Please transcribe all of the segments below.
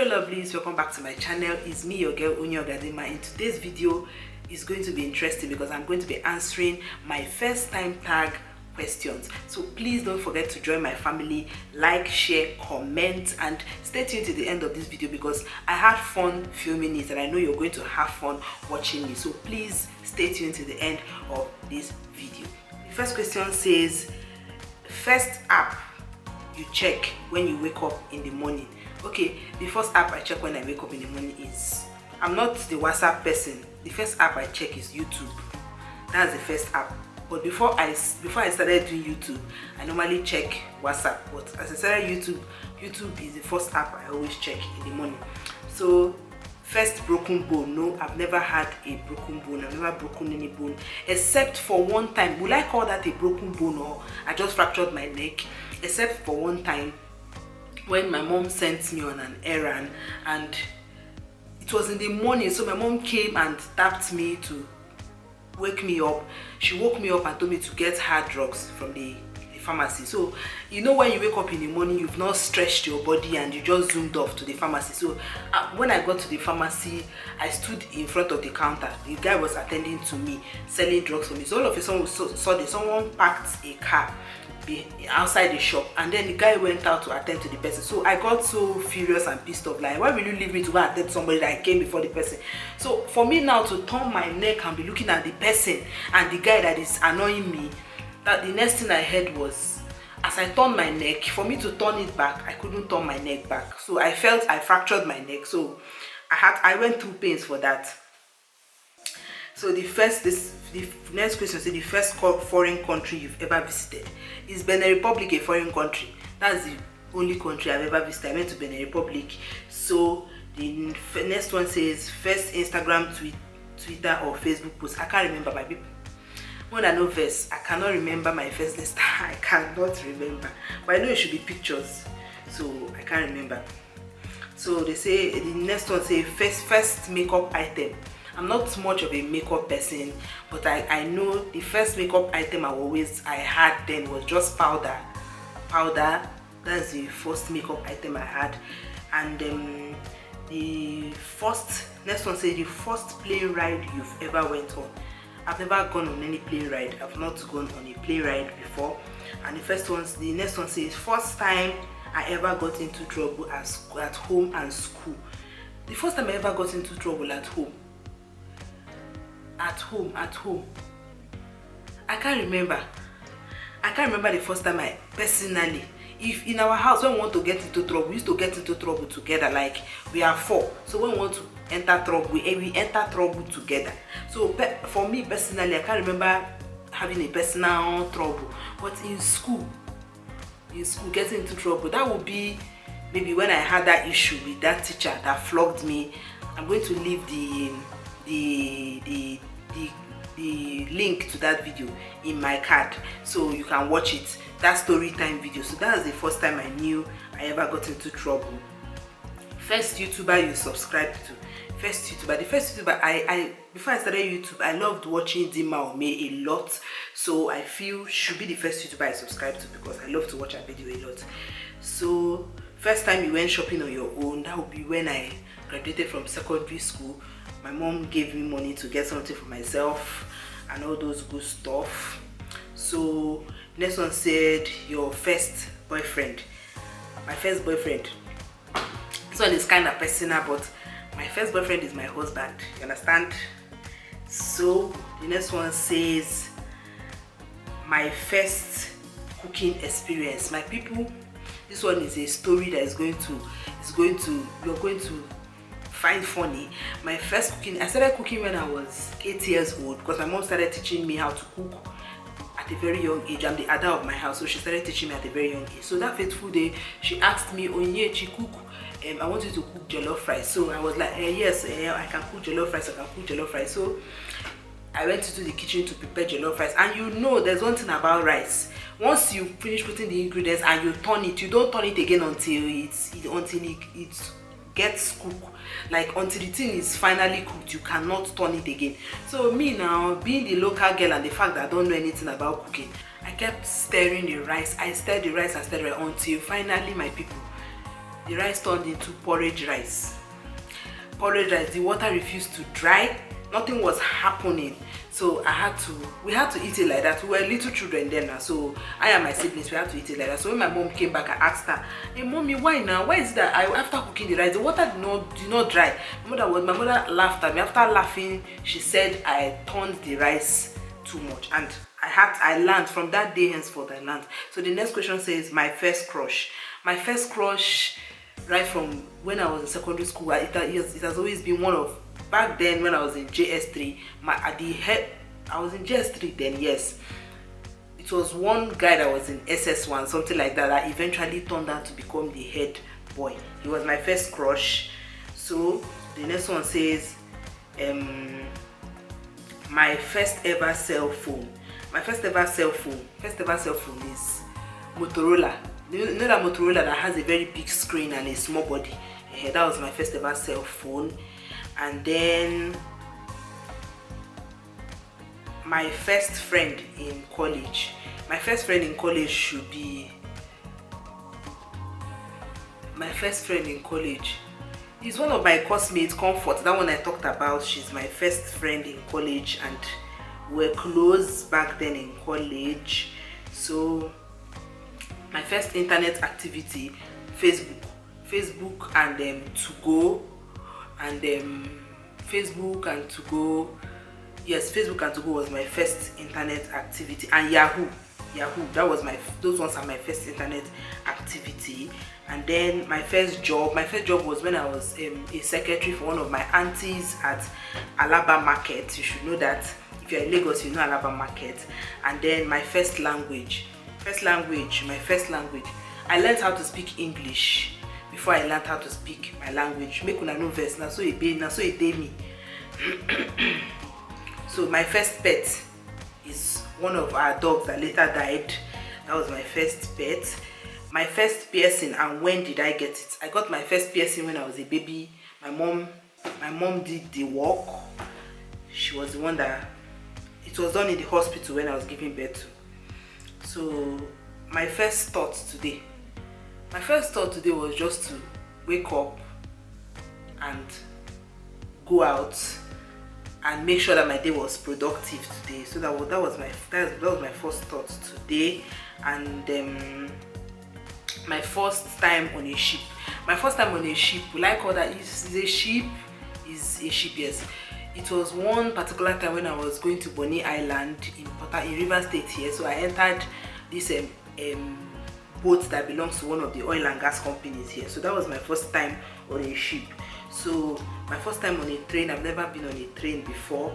Hello lovelies, welcome back to my channel. It's me, your girl Onyinyechiikechiweta. In today's video is going to be interesting because I'm going to be answering my first time tag questions. So please don't forget to join my family, like, share, comment, and stay tuned to the end of this video because I had fun filming it and I know you're going to have fun watching me. So please stay tuned to the end of this video. The first question says, first app you check when you wake up in the morning. Okay, the first app I check when I wake up in the morning is, I'm not the WhatsApp person. The first app I check is YouTube. That's the first app. But before I started doing YouTube, I normally check WhatsApp. But as I started YouTube is the first app I always check in the morning. So first broken bone. No, I've never had a broken bone. I've never broken any bone except for one time. Will I call that a broken bone or I just fractured my neck? Except for one time when my mom sent me on an errand and it was in the morning, so my mom came and tapped me to wake me up. She woke me up and told me to get hard drugs from the pharmacy. So you know when you wake up in the morning, you've not stretched your body and you just zoomed off to the pharmacy. So when I got to the pharmacy, I stood in front of the counter. The guy was attending to me, selling drugs for me. So all of a sudden someone parked a car outside the shop and then the guy went out to attend to the person. So I got so furious and pissed off, like, why will you leave me to go attend to somebody that I came before the person? So for me now to turn my neck and be looking at the person and the guy that is annoying me, that the next thing I heard was, as I turned my neck, for me to turn it back, I couldn't turn my neck back. So I felt I fractured my neck. So I went through pains for that. So the next question says, the first foreign country you've ever visited. Is Benin Republic a foreign country? That's the only country I've ever visited. I went to Benin Republic. So the next one says, first Instagram, Twitter or Facebook post. I can't remember, my people. When I know verse, I cannot remember my first list. I cannot remember. But I know it should be pictures. So I can't remember. So they say, the next one says, first makeup item. I'm not much of a makeup person, but I know the first makeup item I had then was just powder. That's the first makeup item I had. And the next one says, the first plane ride you've ever went on. I've never gone on any plane ride. I've not gone on a plane ride before. And the next one says, first time I ever got into trouble at home and school. The first time I ever got into trouble at home. At home. I can't remember the first time I personally, if in our house when we want to get into trouble, we used to get into trouble together. Like we are 4, so when we want to enter trouble, we enter trouble together. So for me personally, I can't remember having a personal trouble. But in school getting into trouble, that would be maybe when I had that issue with that teacher that flogged me. I'm going to leave the link to that video in my card so you can watch it, that story time video. So that's the first time I knew I ever got into trouble. First YouTuber you subscribed to. The first YouTuber I before I started YouTube, I loved watching Dima Ome a lot, so I feel should be the first YouTuber I subscribed to because I love to watch her video a lot. So first time you went shopping on your own, that would be when I graduated from secondary school. My mom gave me money to get something for myself and all those good stuff. So next one said, your first boyfriend. My first boyfriend. This one is kind of personal, but my first boyfriend is my husband. You understand? So the next one says, my first cooking experience. My people, this one is a story that you're going to find funny. My first cooking, I started cooking when I was 8 years old because my mom started teaching me how to cook at a very young age. I'm the ada of my house, so she started teaching me at a very young age. So that fateful day, she asked me, Onyinyechi, cook. I want you to cook jollof rice. So I was like, yes, I can cook jollof rice. So I went into the kitchen to prepare jollof rice. And you know, there's one thing about rice. Once you finish putting the ingredients and you turn it, you don't turn it again until it gets cooked. Like until the thing is finally cooked, you cannot turn it again. So me now, being the local girl and the fact that I don't know anything about cooking, I kept stirring the rice. I stirred the rice until finally, my people, the rice turned into porridge rice. Porridge rice, the water refused to dry, nothing was happening. So we had to eat it like that. We were little children then now, so I and my siblings, we had to eat it like that. So when my mom came back, I asked her, "Hey mommy, why now? Why is it that after cooking the rice, the water did not dry?" My mother laughed at me. After laughing, she said I turned the rice too much, and I learned from that day henceforth. I learned. So the next question says my first crush. My first crush, right from when I was in secondary school, it has always been one of, back then when I was in JS3, I was in JS3 then, yes. It was one guy that was in SS1, something like that, that eventually turned out to become the head boy. He was my first crush. So the next one says my first ever cell phone. My first ever cell phone is Motorola. You know that Motorola that has a very big screen and a small body? That was my first ever cell phone. And then my first friend in college. My first friend in college should be, my first friend in college is one of my classmates, Comfort. That one I talked about. She's my first friend in college, and we're close back then in college. So my first internet activity, Facebook and 2go, and Facebook and 2go. Yes, Facebook and 2go was my first internet activity, and Yahoo. Those ones are my first internet activity. And then my first job was when I was a secretary for one of my aunties at Alaba Market. You should know that. If you're in Lagos, you know Alaba Market. And then my first language. I learned how to speak English before I learned how to speak my language. Make una know verse, na so e dey me. So my first pet is one of our dogs that later died. That was my first pet. My first piercing, and when did I get it? I got my first piercing when I was a baby. My mom did the work. She was the one that, it was done in the hospital when I was giving birth to. So my first thought today was just to wake up and go out and make sure that my day was productive today. So that was my first thought today. And my first time on a ship. Will I call that is a ship? Is a ship, yes. It was one particular time when I was going to Bonny Island in Rivers State here. So I entered this boat that belongs to one of the oil and gas companies here. So that was my first time on a ship. So my first time on a train. I've never been on a train before.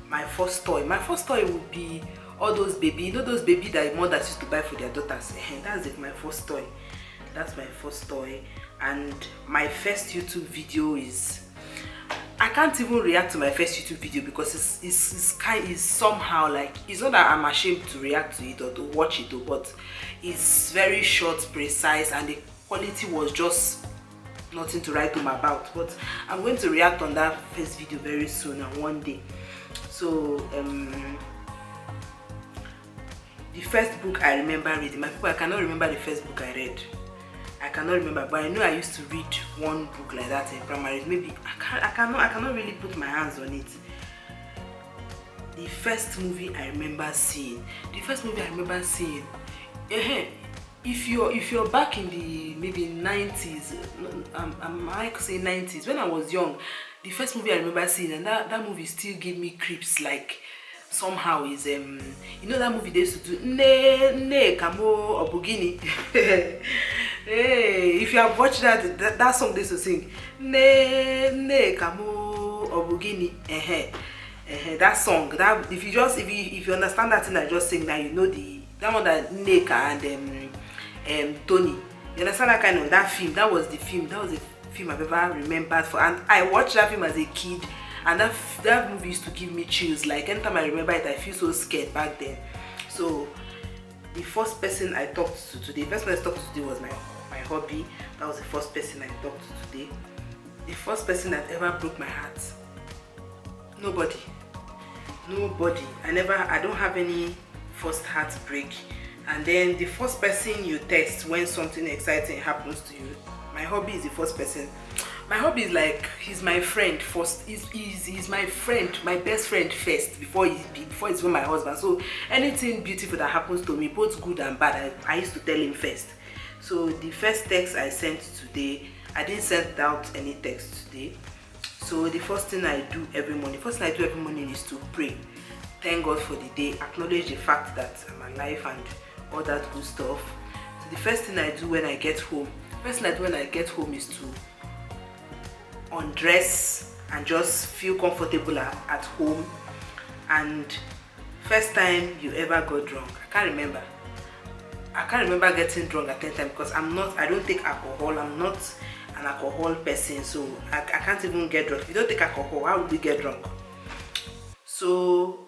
My first toy would be all those baby, you know those baby that mothers used to buy for their daughters. That's it, my first toy. That's my first toy. And my first YouTube video is, I can't even react to my first YouTube video because it's somehow like, it's not that I'm ashamed to react to it or to watch it, but it's very short, precise, and the quality was just nothing to write home about. But I'm going to react on that first video very soon and one day. So the first book I remember reading, my people, I cannot remember the first book I read. I cannot remember, but I know I used to read one book like that in primary. Maybe I cannot really put my hands on it. The first movie I remember seeing. If you're back in the maybe 90s, I might say 90s, when I was young, the first movie I remember seeing, and that movie still gave me creeps, like somehow, is you know that movie they used to do ne kamo obugini. Hey, if you have watched that song they used to sing ne kamo obugini, that song, that if you understand that thing I just sing now, you know that one that Neka and Tony, you understand that kind of that film. That was the film I've ever remembered for, and I watched that film as a kid, and that movie used to give me chills. Like anytime I remember it, I feel so scared back then. So the first person I talked to today, was my hobby. That was the first person I talked to today. The first person that ever broke my heart, nobody. I don't have any first heartbreak. And then the first person you text when something exciting happens to you, My hubby is the first person. My hubby is like, he's my friend first. He's my friend, my best friend first before he's my husband. So anything beautiful that happens to me, both good and bad, I used to tell him first. So the first text I sent today, I didn't send out any text today. So the first thing I do every morning, is to pray. Thank God for the day, acknowledge the fact that I'm alive and all that good stuff. So the first thing I do when I get home, is to undress and just feel comfortable at home. And first time you ever got drunk, I can't remember getting drunk at 10 times because I don't take alcohol. I'm not an alcohol person, so I can't even get drunk. If you don't take alcohol, how would we get drunk? So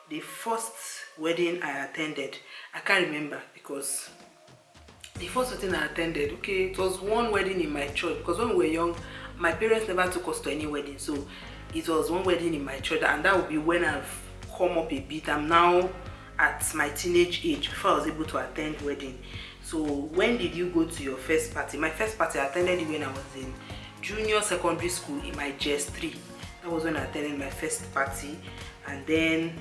the first wedding I attended, I can't remember because the first wedding I attended, okay, it was one wedding in my church because when we were young, my parents never took us to any wedding. So it was one wedding in my church, and that would be when I've come up a bit. I'm now at my teenage age before I was able to attend wedding. So when did you go to your first party? My first party, I attended it when I was in junior secondary school in my JS3. That was when I attended my first party. And then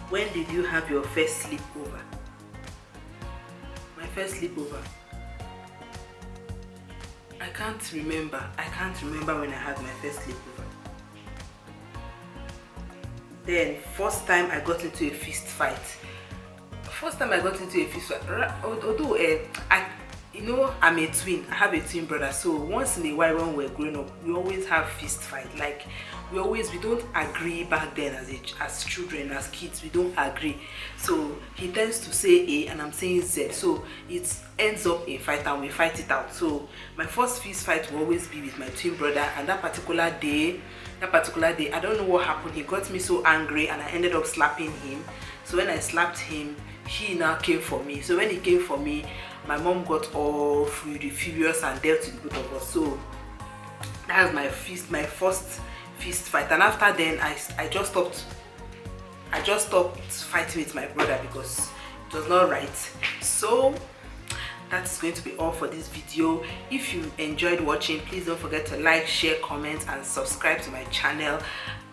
when did you have your first sleepover? My first sleepover, I can't remember when I had my first sleepover. Then first time I got into a fist fight. Although I'm a twin, I have a twin brother, so once in a while when we're growing up, we always have fist fight. Like we don't agree back then as children, as kids, we don't agree. So he tends to say A and I'm saying Z, so it ends up a fight and we fight it out. So my first fist fight will always be with my twin brother, and that particular day, I don't know what happened. He got me so angry and I ended up slapping him. So when I slapped him, he now came for me. So when he came for me, my mom got all furious and dealt with both of us. So that was my first fist fight. And after then, I just stopped fighting with my brother because it was not right. So that's going to be all for this video. If you enjoyed watching, please don't forget to like, share, comment, and subscribe to my channel,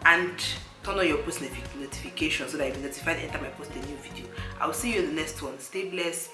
and turn on your post notifications so that you'll be notified anytime I post a new video. I'll see you in the next one. Stay blessed.